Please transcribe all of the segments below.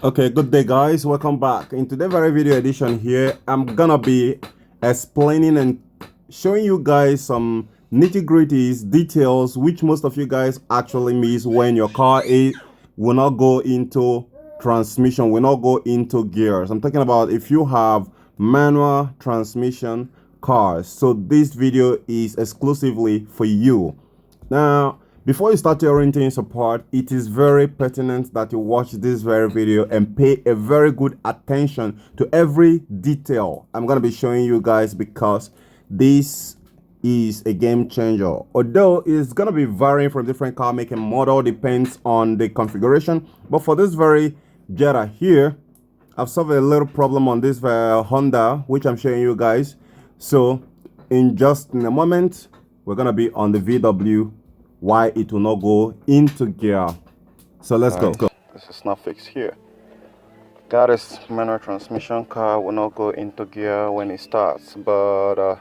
Okay, good day guys, welcome back. In today's very video edition here, I'm gonna be explaining and showing you guys some nitty-gritties, details which most of you guys actually miss when your car will not go into transmission, will not go into gears. I'm talking about if you have manual transmission cars. So this video is exclusively for you. Now, before you start your renting support, it is very pertinent that you watch this very video and pay a very good attention to every detail I'm going to be showing you guys, because this is a game changer. Although it's going to be varying from different car make and model, depends on the configuration. But for this very Jetta here, I've solved a little problem on this Honda, which I'm showing you guys. So in a moment, we're going to be on the VW, why it will not go into gear. So let's go. This is not fixed here. Got this manual transmission car will not go into gear when it starts, but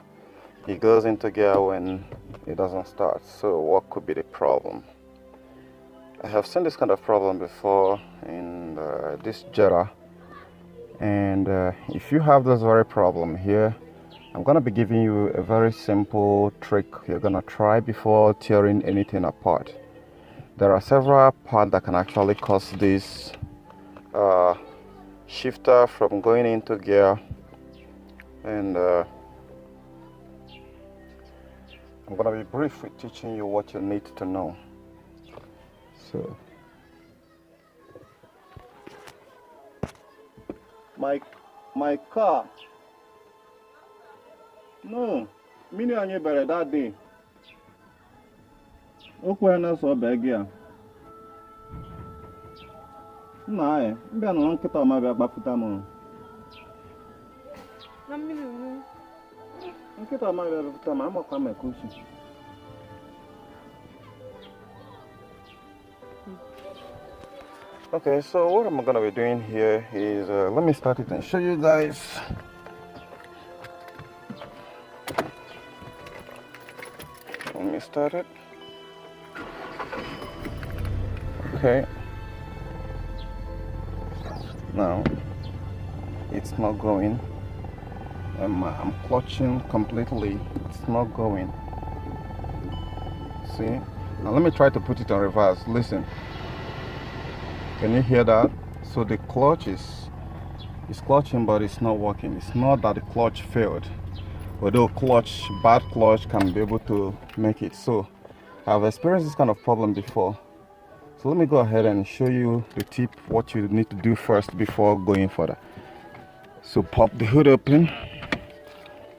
it goes into gear when it doesn't start. So what could be the problem? I have seen this kind of problem before in this Jetta, and if you have this very problem here, I'm going to be giving you a very simple trick you're going to try before tearing anything apart. There are several parts that can actually cause this shifter from going into gear, and I'm going to be brief with teaching you what you need to know. So my car, no, mini anye bere that day. Okwe na so begia. Na e, mbia no nkita ma bia gbafuta mo. Na mini no. Nkita ma bia gbafuta ma mo kwa mekoshi. Okay, so what I'm gonna be doing here is let me start it and show you guys. Let me start it. Okay. Now it's not going. I'm clutching completely. It's not going. See? Now let me try to put it on reverse. Listen. Can you hear that? So the clutch is clutching, but it's not working. It's not that the clutch failed. Although bad clutch can be able to make it. So I've experienced this kind of problem before. So let me go ahead and show you the tip, what you need to do first before going further. So pop the hood open.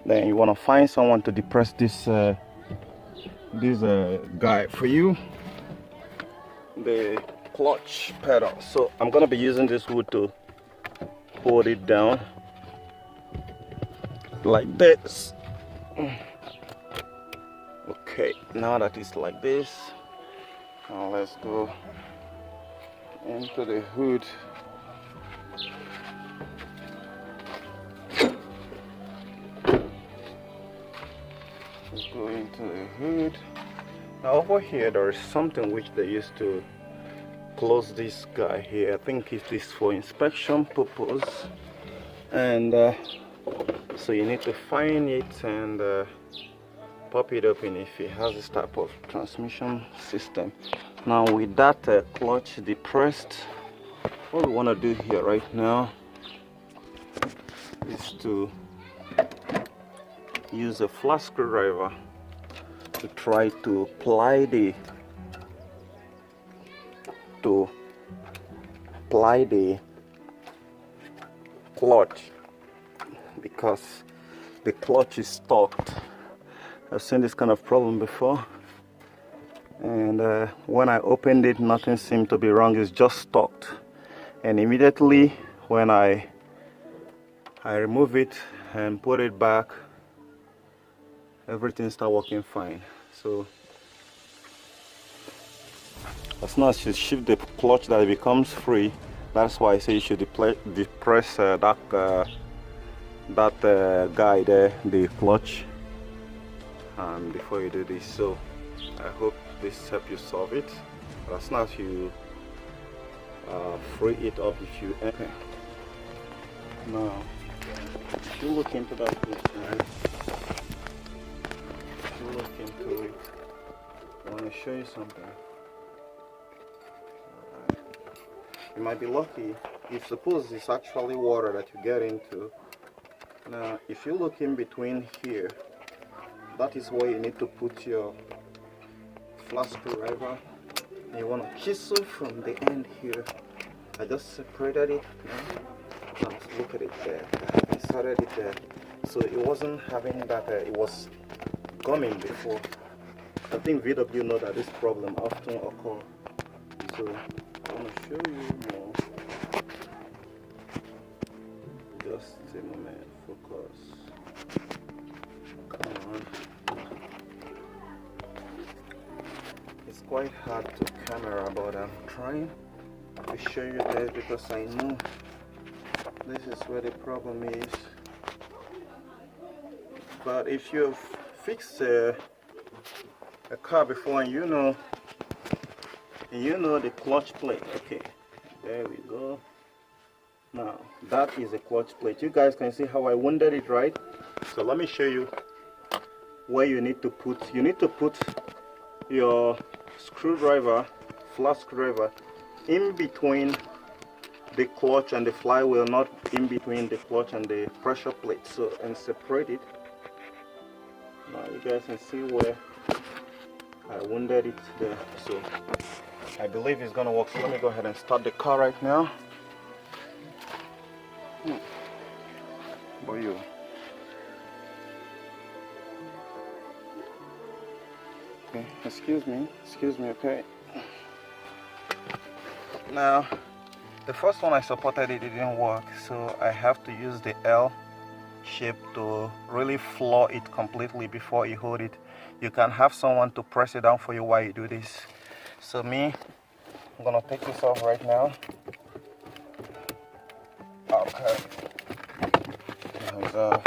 Then you want to find someone to depress this guy for you. The clutch pedal. So I'm gonna be using this wood to hold it down like this. Okay, now that it's like this, now let's go into the hood. Let's go into the hood. Now over here there is something which they used to close this guy here. I think it is for inspection purpose, and so you need to find it and pop it open if it has this type of transmission system. Now with that clutch depressed, what we want to do here right now is to use a flat screwdriver to try to ply the clutch, because the clutch is stuck. I've seen this kind of problem before, and when I opened it, nothing seemed to be wrong. It's just stuck, and immediately when I remove it and put it back, everything started working fine. So as soon as you shift the clutch, that it becomes free. That's why I say you should depress that guy there, the clutch, before you do this. So I hope this helps you solve it. But as soon as you free it up if you. Okay. Now, if you look into that right? If you look into it, I want to show you something. Alright. You might be lucky if suppose it's actually water that you get into. Now, if you look in between here, that is where you need to put your flat screwdriver. You want to chisel from the end here. I just separated it. Now look at it there. I inserted it there. So it wasn't having that. It was gumming before. I think VW know that this problem often occurs. So I want to show you more. Just a moment. Focus. Come on. It's quite hard to camera, but I'm trying to show you this because I know this is where the problem is. But if you've fixed a car before and you know the clutch plate, okay, there we go. Now that is a clutch plate. You guys can see how I wounded it, right? So let me show you where you need to put. You need to put your screwdriver, flat screwdriver, in between the clutch and the flywheel, not in between the clutch and the pressure plate. So, and separate it. Now you guys can see where I wounded it there. So I believe it's gonna work. So let me go ahead and start the car right now. Boy, you. Okay, excuse me, okay. Now, the first one I supported, it didn't work, so I have to use the L shape to really floor it completely before you hold it. You can have someone to press it down for you while you do this. So me, I'm gonna take this off right now. Okay. Now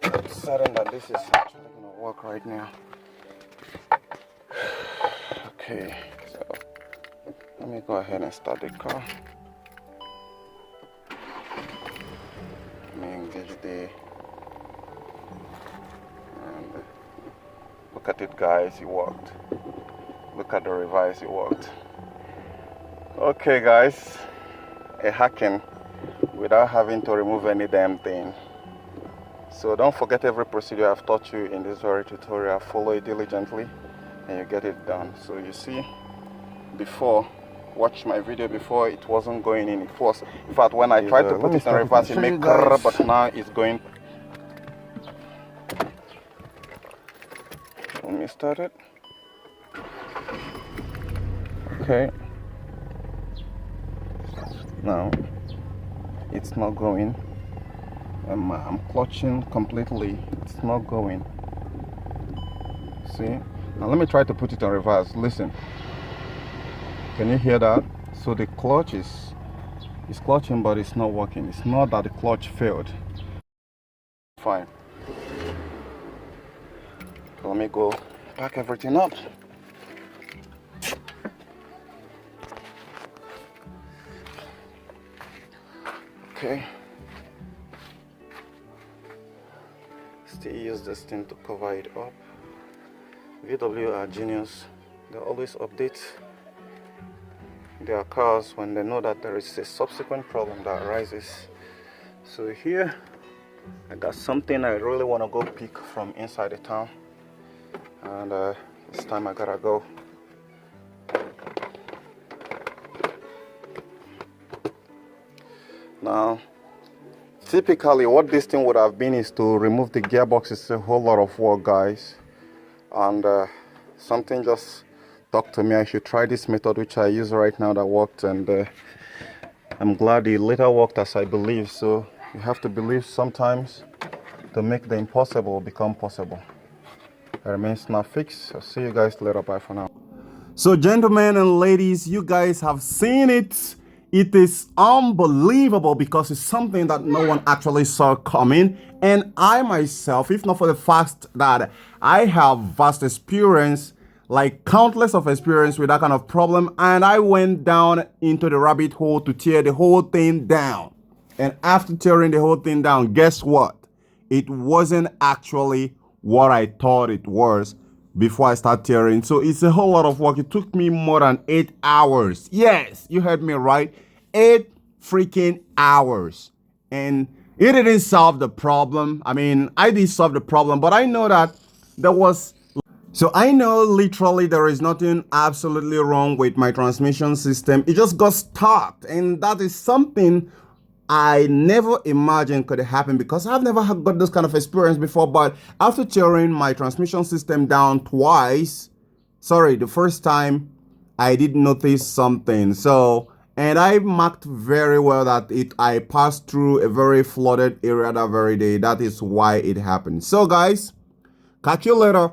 I'm certain that this is actually gonna work right now. Okay, so let me go ahead and start the car. Let me engage the, and look at it guys, it worked. Look at the reverse, it worked. Okay guys, a hacking without having to remove any damn thing. So don't forget every procedure I've taught you in this very tutorial. Follow it diligently and you get it done. So you see, before, watch my video before, it wasn't going in. It was, in fact, when I tried to put it in reverse, it made grrr, but now it's going. Let me start it. Okay. Now it's not going. I'm clutching completely. It's not going. See? Now let me try to put it on reverse. Listen. Can you hear that? So the clutch is clutching, but it's not working. It's not that the clutch failed. Fine. So let me go pack everything up. Okay. Still use this thing to cover it up. VW are genius. They always update their cars when they know that there is a subsequent problem that arises. So here I got something I really want to go pick from inside the town, and it's time I gotta go. Now typically what this thing would have been is to remove the gearbox. It's a whole lot of work guys, and something just talked to me I should try this method which I use right now that worked, and I'm glad it later worked as I believe. So you have to believe sometimes to make the impossible become possible. It remains not fixed. I'll see you guys later. Bye for now. So gentlemen and ladies, you guys have seen it. It is unbelievable because it's something that no one actually saw coming. And I myself, if not for the fact that I have vast experience like countless of experience with that kind of problem, and I went down into the rabbit hole to tear the whole thing down. And after tearing the whole thing down, guess what? It wasn't actually what I thought it was before I started tearing. So it's a whole lot of work. It took me more than 8 hours. Yes, you heard me right. 8 freaking hours. And it didn't solve the problem. I mean, I did solve the problem, but I know that there was... So I know literally there is nothing absolutely wrong with my transmission system. It just got stuck. And that is something I never imagined could happen because I've never got this kind of experience before. But after tearing my transmission system down twice, the first time, I did notice something. So, and I marked very well that I passed through a very flooded area that very day. That is why it happened. So guys, catch you later.